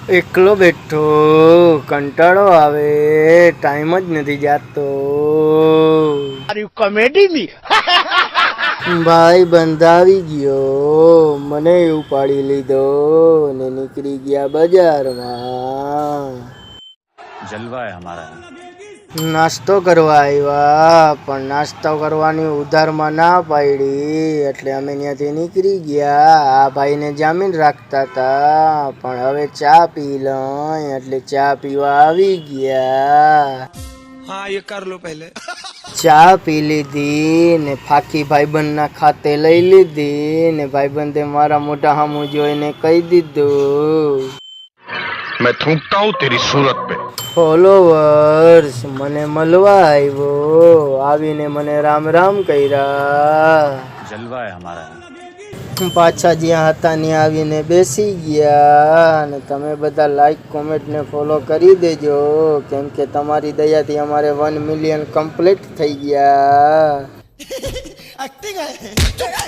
એકલો બેઠો કંટાળો આવે, ટાઈમ જ નથી જાતો. कॉमेडी में ભાઈ બંધાવી ગયો, મને ઉપાડી લીધો ને નીકળી ગયા બજારમાં. जलवा है हमारा. નાસ્તો કરવા આવ્યા, પણ નાસ્તો કરવાની ઉધારમાં ના પાડી એટલે અમે ત્યાંથી નીકળી ગયા. આ ભાઈને જામીન રાખતા હતા, પણ હવે ચા પી લઈ એટલે ચા પીવા આવી ગયા. हाँ ये कर लो पहले. ચા પી લીધી ને ફાકી ભાઈબંધના ખાતે લઈ લીધી ને ભાઈબંધે મારા મોઢા સામું જોઈને કહી દીધું, मैं थूकता हूँ तेरी सूरत पे. ફોલોવર્સ મને મળવા આવ્યો, આવીને મને રામ રામ કર્યા. जलवा है हमारा. પાછા જ્યાં હતા ત્યાં આવીને બેસી ગયા. અને તમે બધા લાઈક કોમેન્ટ ને ફોલો કરી દેજો, કેમ કે તમારી દયાથી અમારે 1 મિલિયન કમ્પ્લીટ થઈ ગયા.